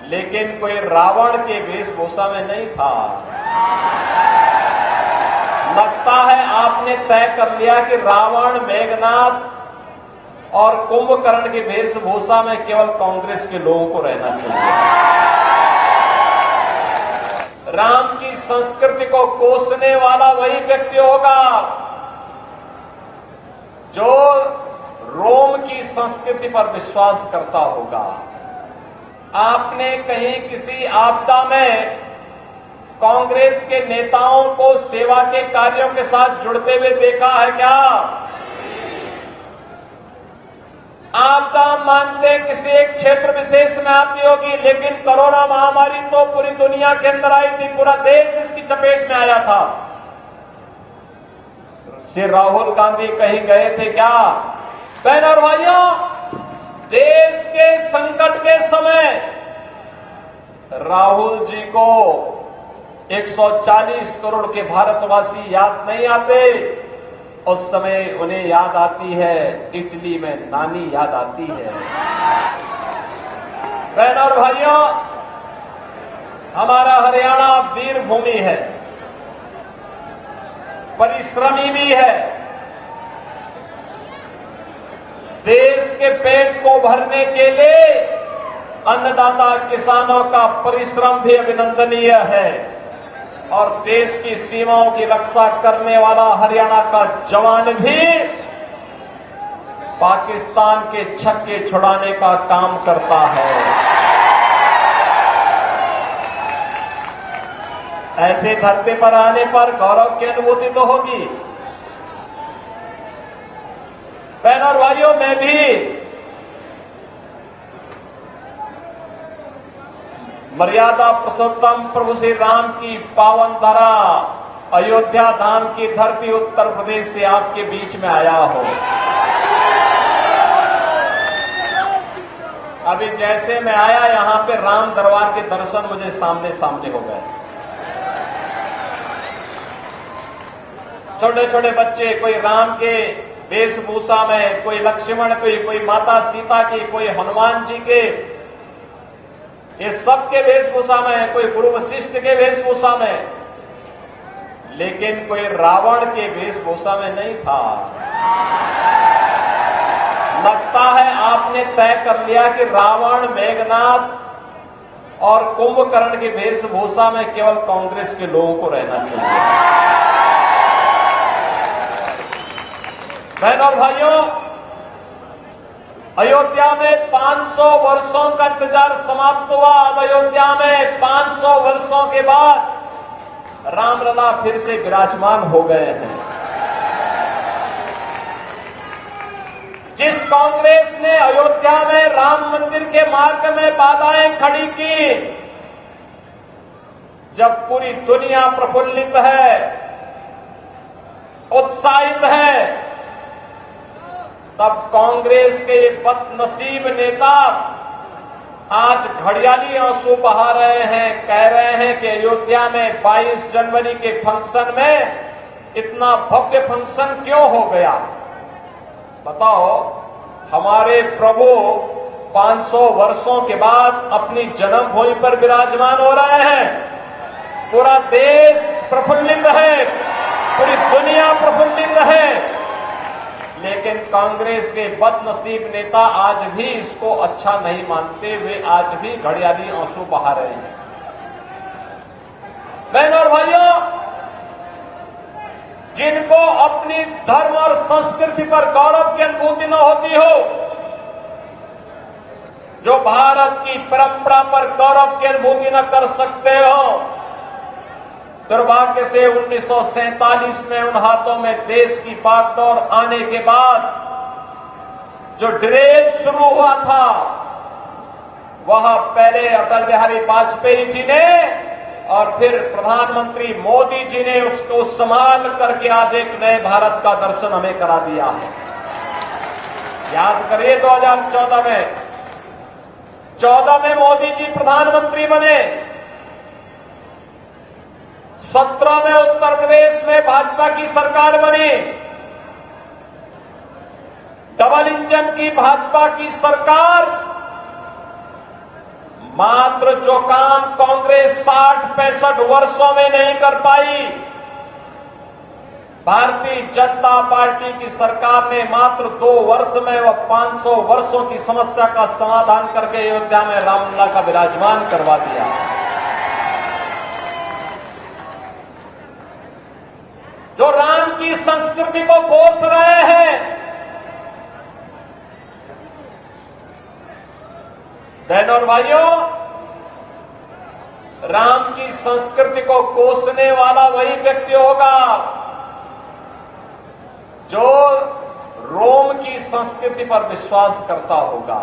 लेकिन कोई रावण के वेशभूषा में नहीं था। लगता है आपने तय कर लिया कि रावण, मेघनाथ और कुंभकर्ण की वेशभूषा में केवल कांग्रेस के लोगों को रहना चाहिए। राम की संस्कृति को कोसने वाला वही व्यक्ति होगा जो रोम की संस्कृति पर विश्वास करता होगा। आपने कहीं किसी आपदा में कांग्रेस के नेताओं को सेवा के कार्यों के साथ जुड़ते हुए देखा है क्या? आपदा मानते किसी एक क्षेत्र विशेष में आती होगी, लेकिन कोरोना महामारी तो पूरी दुनिया के अंदर आई थी, पूरा देश इसकी चपेट में आया था। श्री राहुल गांधी कहीं गए थे क्या? बहन और भाइयों, देश के संकट के समय राहुल जी को 140 करोड़ के भारतवासी याद नहीं आते। उस समय उन्हें याद आती है इटली में नानी याद आती है। बहन और भाइयों, हमारा हरियाणा वीर भूमि है, परिश्रमी भी है। देश के पेट को भरने के लिए अन्नदाता किसानों का परिश्रम भी अभिनंदनीय है और देश की सीमाओं की रक्षा करने वाला हरियाणा का जवान भी पाकिस्तान के छक्के छुड़ाने का काम करता है। ऐसे धरती पर आने पर गौरव की अनुभूति तो होगी। बहन और भाइयों, मैं भी मर्यादा पुरुषोत्तम प्रभु श्री राम की पावन धरा अयोध्या धाम की धरती उत्तर प्रदेश से आपके बीच में आया हूं। अभी जैसे मैं आया, यहां पे राम दरबार के दर्शन मुझे सामने सामने हो गए। छोटे छोटे बच्चे, कोई राम के वेशभूषा में, कोई लक्ष्मण की, कोई माता सीता की, कोई हनुमान जी के, ये सबके वेशभूषा में, कोई गुरु वशिष्ठ के वेशभूषा में, लेकिन कोई रावण के वेशभूषा में नहीं था। लगता है आपने तय कर लिया कि रावण, मेघनाथ और कुंभकर्ण की वेशभूषा में केवल कांग्रेस के लोगों को रहना चाहिए। बहन और भाइयों, अयोध्या में 500 वर्षों का इंतजार समाप्त हुआ। अब अयोध्या में 500 वर्षों के बाद रामलला फिर से विराजमान हो गए हैं। जिस कांग्रेस ने अयोध्या में राम मंदिर के मार्ग में बाधाएं खड़ी की, जब पूरी दुनिया प्रफुल्लित है, उत्साहित है, तब कांग्रेस के ये बदनसीब नेता आज घड़ियाली आंसू बहा रहे हैं। कह रहे हैं कि अयोध्या में 22 जनवरी के फंक्शन में इतना भव्य फंक्शन क्यों हो गया? बताओ, हमारे प्रभु 500 वर्षों के बाद अपनी जन्मभूमि पर विराजमान हो रहे हैं। पूरा देश प्रफुल्लित है, पूरी दुनिया प्रफुल्लित है, लेकिन कांग्रेस के बदनसीब नेता आज भी इसको अच्छा नहीं मानते हुए आज भी घड़ियाली आंसू बहा रहे हैं। बहन और भाइयों, जिनको अपनी धर्म और संस्कृति पर गौरव की अनुभूति न होती हो, जो भारत की परंपरा पर गौरव की अनुभूति न कर सकते हो, दुर्भाग्य से 1947 में उन हाथों में देश की बागडोर आने के बाद जो ड्रिल शुरू हुआ था, वहां पहले अटल बिहारी वाजपेयी जी ने और फिर प्रधानमंत्री मोदी जी ने उसको संभाल करके आज एक नए भारत का दर्शन हमें करा दिया है। याद करिए 2014 में मोदी जी प्रधानमंत्री बने, 17 में उत्तर प्रदेश में भाजपा की सरकार बनी। डबल इंजन की भाजपा की सरकार मात्र जो काम कांग्रेस 60-65 वर्षों में नहीं कर पाई, भारतीय जनता पार्टी की सरकार ने मात्र 2 वर्ष में वह 500 वर्षों की समस्या का समाधान करके अयोध्या में रामलला का विराजमान करवा दिया। जो राम की संस्कृति को कोस रहे हैं, बहनों और भाइयों, राम की संस्कृति को कोसने वाला वही व्यक्ति होगा जो रोम की संस्कृति पर विश्वास करता होगा।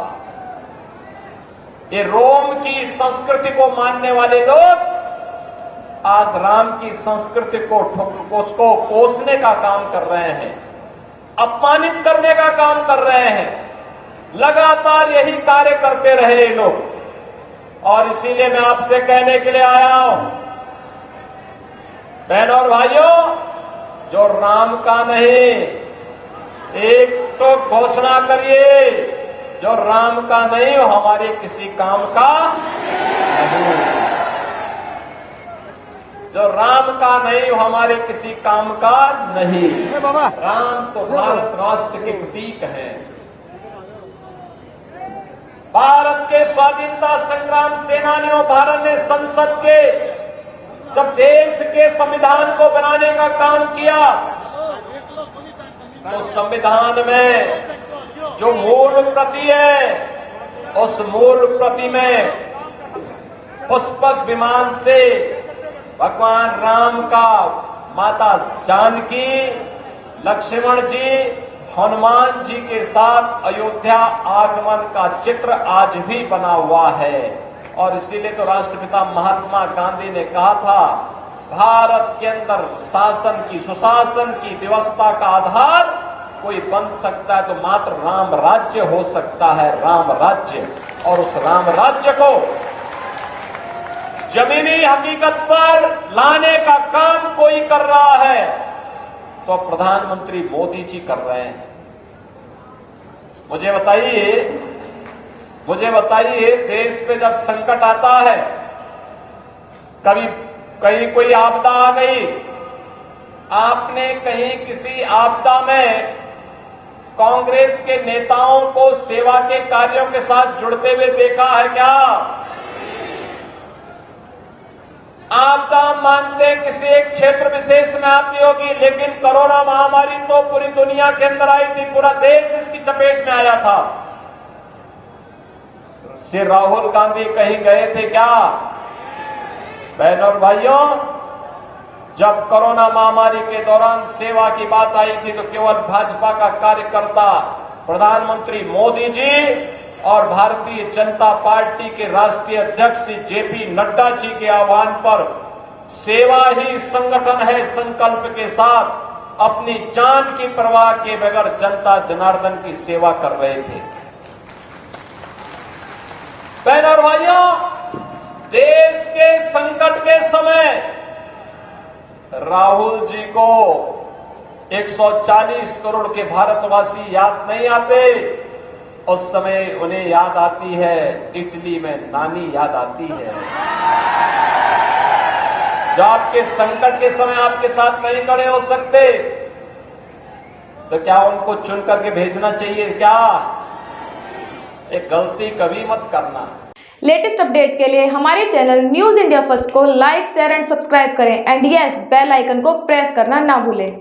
ये रोम की संस्कृति को मानने वाले लोग आज राम की संस्कृति को कोसने का काम कर रहे हैं, अपमानित करने का काम कर रहे हैं। लगातार यही कार्य करते रहे ये लोग, और इसीलिए मैं आपसे कहने के लिए आया हूं, बहनों और भाइयों, जो राम का नहीं, एक तो घोषणा करिए, जो राम का नहीं वो हमारे किसी काम का नहीं, जो राम का नहीं वो हमारे किसी काम का नहीं। राम तो भारत राष्ट्र के प्रतीक है। भारत के स्वाधीनता संग्राम सेनानियों, भारत ने संसद के जब देश के संविधान को बनाने का काम किया तो संविधान में जो मूल प्रति है, उस मूल प्रति में पुष्पक विमान से भगवान राम का, माता जानकी, लक्ष्मण जी, हनुमान जी के साथ अयोध्या आगमन का चित्र आज भी बना हुआ है। और इसीलिए तो राष्ट्रपिता महात्मा गांधी ने कहा था, भारत के अंदर शासन की, सुशासन की व्यवस्था का आधार कोई बन सकता है तो मात्र राम राज्य हो सकता है, राम राज्य। और उस राम राज्य को जमीनी हकीकत पर लाने का काम कोई कर रहा है तो प्रधानमंत्री मोदी जी कर रहे हैं। मुझे बताइए, देश पे जब संकट आता है, कभी कहीं कोई आपदा आ गई, आपने कहीं किसी आपदा में कांग्रेस के नेताओं को सेवा के कार्यों के साथ जुड़ते हुए देखा है क्या? आपदा मानते किसी एक क्षेत्र विशेष में आती होगी, लेकिन कोरोना महामारी तो पूरी दुनिया के अंदर आई थी, पूरा देश इसकी चपेट में आया था। श्री राहुल गांधी कहीं गए थे क्या? बहनों और भाइयों, जब कोरोना महामारी के दौरान सेवा की बात आई थी तो केवल भाजपा का कार्यकर्ता प्रधानमंत्री मोदी जी और भारतीय जनता पार्टी के राष्ट्रीय अध्यक्ष जेपी नड्डा जी के आह्वान पर सेवा ही संगठन है संकल्प के साथ अपनी जान की परवाह के बगैर जनता जनार्दन की सेवा कर रहे थे। बहनों और भाइयों, देश के संकट के समय राहुल जी को 140 करोड़ के भारतवासी याद नहीं आते, उस समय उन्हें याद आती है इटली में नानी याद आती है, जो आपके संकट के समय आपके साथ नहीं खड़े हो सकते, तो क्या उनको चुन करके भेजना चाहिए क्या? एक गलती कभी मत करना। लेटेस्ट अपडेट के लिए हमारे चैनल न्यूज इंडिया फर्स्ट को लाइक, शेयर एंड सब्सक्राइब करें एंड यस, बेल आइकन को प्रेस करना ना भूलें।